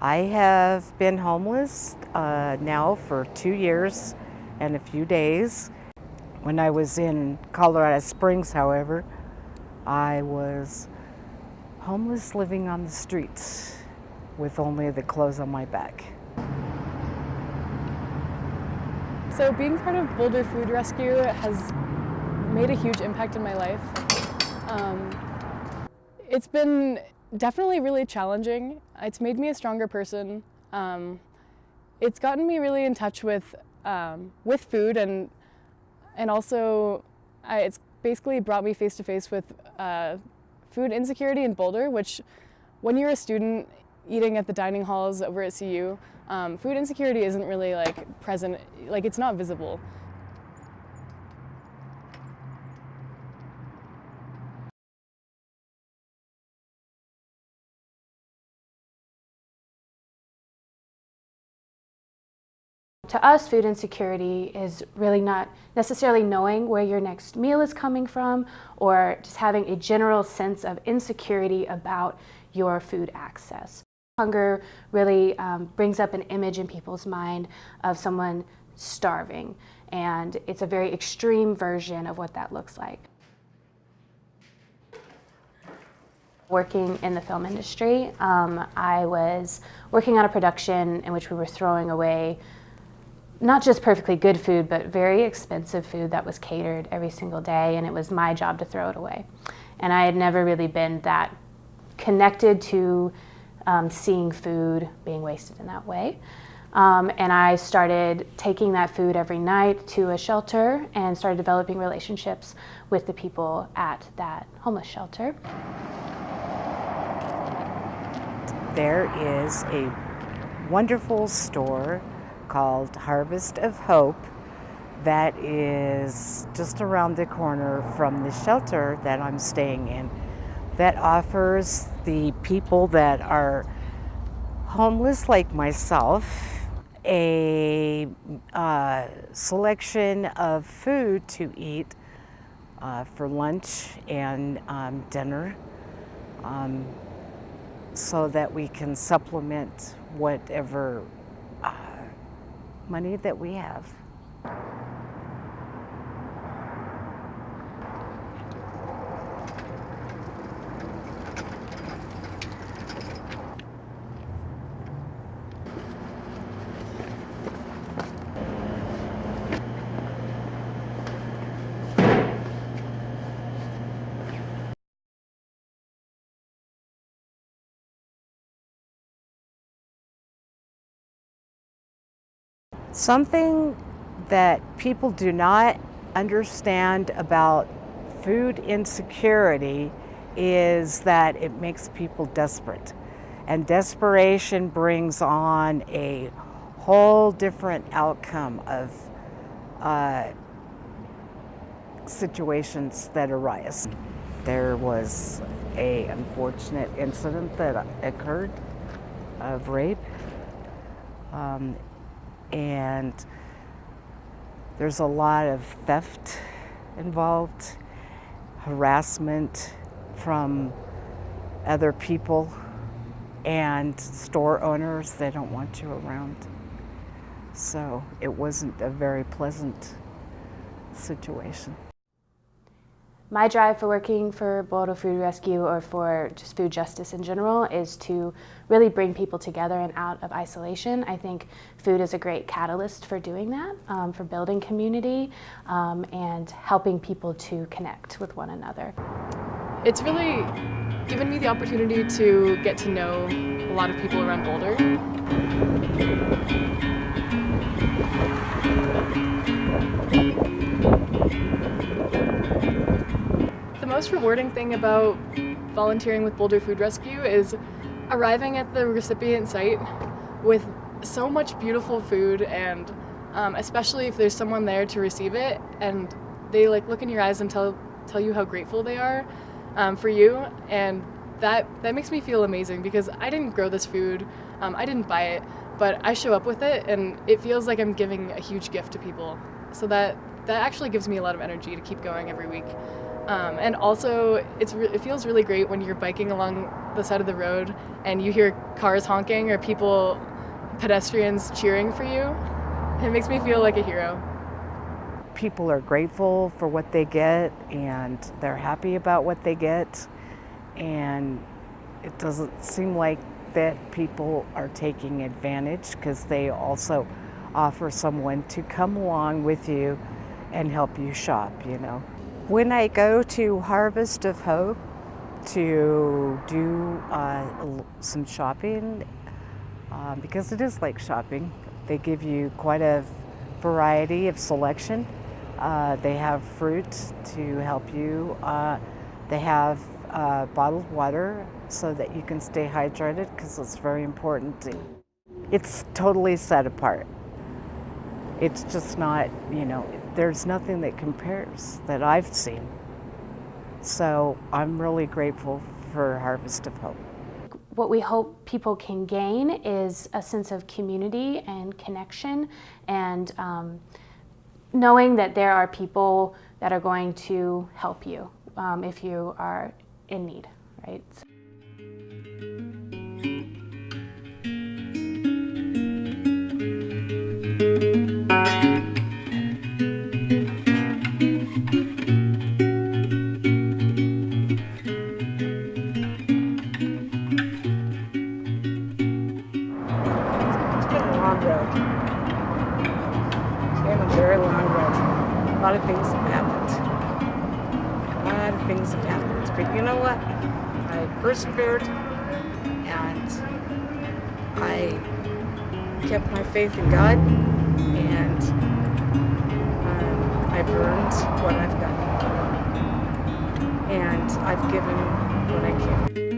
I have been homeless now for 2 years and a few days. When I was in Colorado Springs, however, I was homeless living on the streets with only the clothes on my back. So being part of Boulder Food Rescue has made a huge impact in my life. It's been definitely really challenging. It's made me a stronger person. It's gotten me really in touch with food, and also it's basically brought me face to face with food insecurity in Boulder, which when you're a student eating at the dining halls over at CU, food insecurity isn't really present, it's not visible. To us, food insecurity is really not necessarily knowing where your next meal is coming from, or just having a general sense of insecurity about your food access. Hunger really brings up an image in people's mind of someone starving, and it's a very extreme version of what that looks like. Working in the film industry, I was working on a production in which we were throwing away not just perfectly good food, but very expensive food that was catered every single day, and it was my job to throw it away. And I had never really been that connected to seeing food being wasted in that way. And I started taking that food every night to a shelter and started developing relationships with the people at that homeless shelter. There is a wonderful store called Harvest of Hope that is just around the corner from the shelter that I'm staying in, that offers the people that are homeless like myself a selection of food to eat for lunch and dinner, so that we can supplement whatever money that we have. Something that people do not understand about food insecurity is that it makes people desperate. And desperation brings on a whole different outcome of situations that arise. There was an unfortunate incident that occurred of rape. And there's a lot of theft involved, harassment from other people and store owners. They don't want you around. So it wasn't a very pleasant situation. My drive for working for Boulder Food Rescue, or for just food justice in general, is to really bring people together and out of isolation. I think food is a great catalyst for doing that, for building community and helping people to connect with one another. It's really given me the opportunity to get to know a lot of people around Boulder. The most rewarding thing about volunteering with Boulder Food Rescue is arriving at the recipient site with so much beautiful food, and especially if there's someone there to receive it and they look in your eyes and tell you how grateful they are for you, and that makes me feel amazing, because I didn't grow this food, I didn't buy it, but I show up with it and it feels like I'm giving a huge gift to people. So that actually gives me a lot of energy to keep going every week. And also, it feels really great when you're biking along the side of the road and you hear cars honking or pedestrians cheering for you. It makes me feel like a hero. People are grateful for what they get and they're happy about what they get. And it doesn't seem like that people are taking advantage because they also offer someone to come along with you and help you shop, you know. When I go to Harvest of Hope to do some shopping, because it is like shopping, they give you quite a variety of selection. They have fruit to help you. They have bottled water so that you can stay hydrated because it's very important. It's totally set apart. It's just not, you know, there's nothing that compares that I've seen. So I'm really grateful for Harvest of Hope. What we hope people can gain is a sense of community and connection, and knowing that there are people that are going to help you if you are in need, right? Very long road. A lot of things have happened. A lot of things have happened. But you know what? I persevered and I kept my faith in God, and I've earned what I've gotten. And I've given what I can.